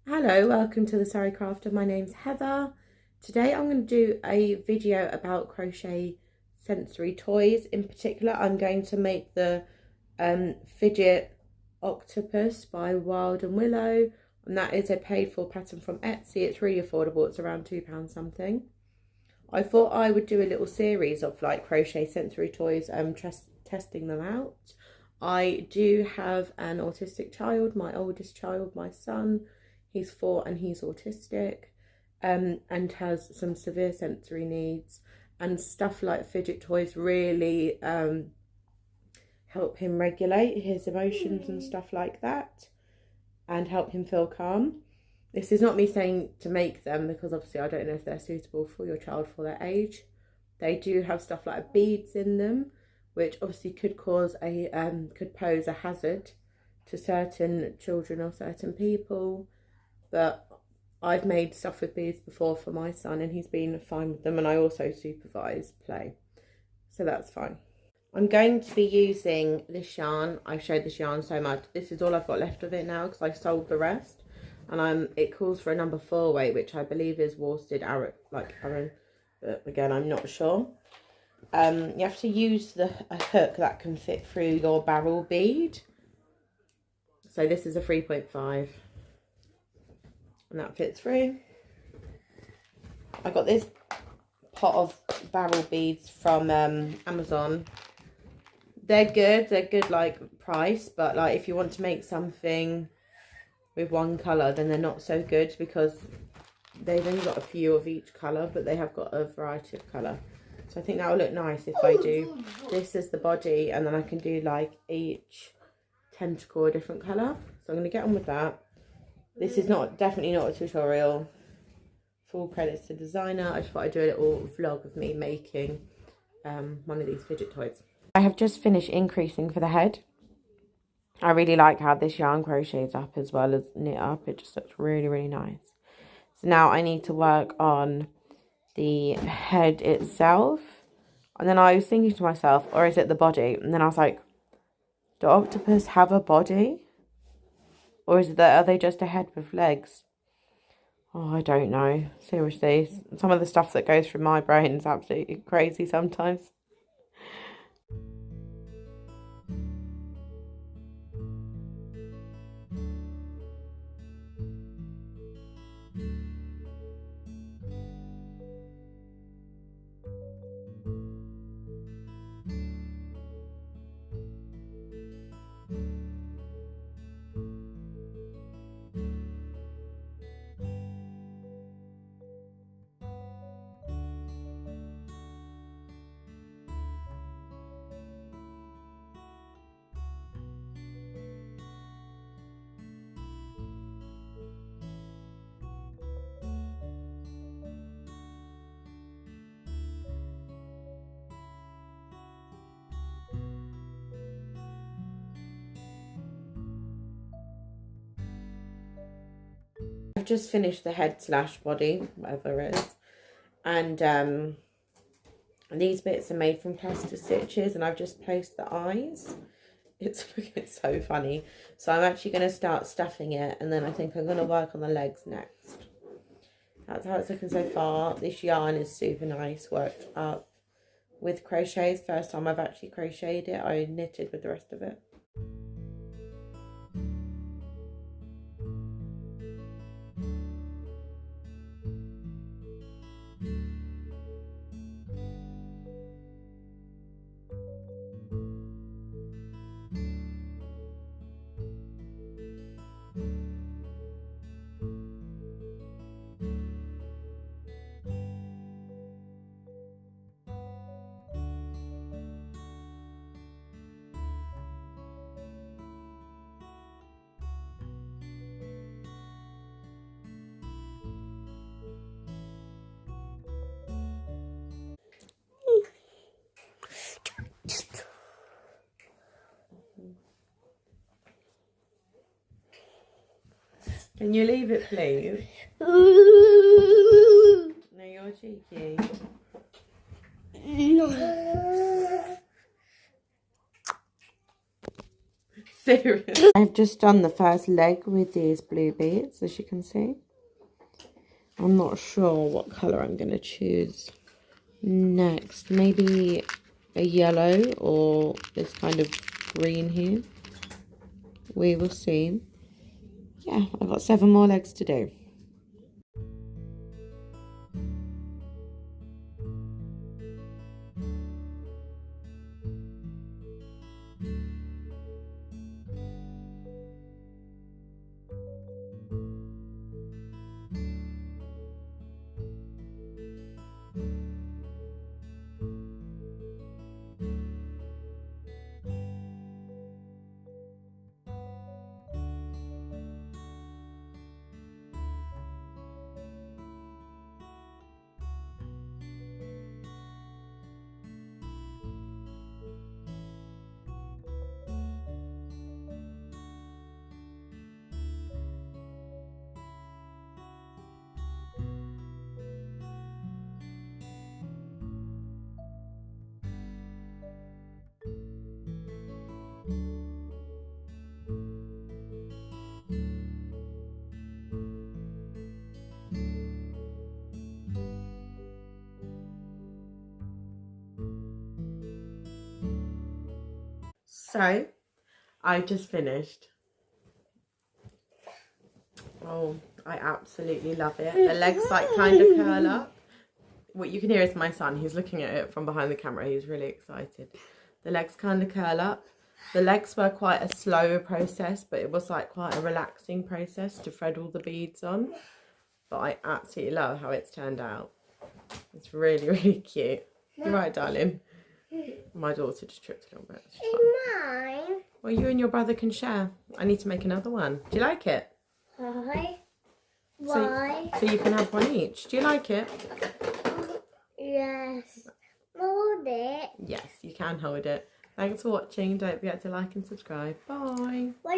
Hello, welcome to the Sorry Crafter. My name's Heather. Today I'm going to do a video about crochet sensory toys. In particular, I'm going to make the fidget octopus by Wild and Willow, and that is a paid for pattern from Etsy. It's really affordable. It's around £2 something. I thought I would do a little series of like crochet sensory toys, testing them out. I do have an autistic child, my oldest child, my son. He's 4 and he's autistic, and has some severe sensory needs, and stuff like fidget toys really help him regulate his emotions and stuff like that, and help him feel calm. This is not me saying to make them, because obviously I don't know if they're suitable for your child for their age. They do have stuff like beads in them, which obviously could pose a hazard to certain children or certain people. But I've made stuff with beads before for my son and he's been fine with them, and I also supervise play, so that's fine. I'm going to be using this yarn. I've showed this yarn so much. This is all I've got left of it now because I sold the rest, and it calls for a number 4 weight, which I believe is worsted Aran, but again I'm not sure. You have to use a hook that can fit through your barrel bead. So this is a 3.5. and that fits through. I got this pot of barrel beads from Amazon. They're good like price, but like if you want to make something with one colour, then they're not so good because they've only got a few of each colour, but they have got a variety of colour. So I think that will look nice if I do this as the body, and then I can do like each tentacle a different colour. So I'm going to get on with that. This is definitely not a tutorial. Full credits to designer. I just thought I'd do a little vlog of me making one of these fidget toys. I have just finished increasing for the head. I really like how this yarn crochets up as well as knit up. It just looks really, really nice. So now I need to work on the head itself. And then I was thinking to myself, or is it the body? And then I was like, do octopus have a body? Or are they just a head with legs? Oh, I don't know. Seriously, some of the stuff that goes through my brain is absolutely crazy sometimes. I've just finished the head / body, whatever it is, and these bits are made from plaster stitches, and I've just placed the eyes. It's looking so funny. So I'm actually going to start stuffing it, and then I think I'm going to work on the legs next. That's how it's looking so far. This yarn is super nice, worked up with crochets. First time I've actually crocheted it. I knitted with the rest of it. Can you leave it, please? No, you're cheeky. Seriously. I've just done the first leg with these blue beads, as you can see. I'm not sure what colour I'm going to choose next. Maybe a yellow or this kind of green here. We will see. Yeah, I've got 7 more legs to do. So, I just finished. Oh, I absolutely love it. The legs like kind of curl up. What you can hear is my son. He's looking at it from behind the camera. He's really excited. The legs kind of curl up. The legs were quite a slow process, but it was like quite a relaxing process to thread all the beads on. But I absolutely love how it's turned out. It's really, really cute. You're right, darling. My daughter just tripped a little bit. It's mine. Well, you and your brother can share. I need to make another one. Do you like it? Why? So you can have one each. Do you like it? Yes. Hold it. Yes, you can hold it. Thanks for watching. Don't forget to like and subscribe. Bye. What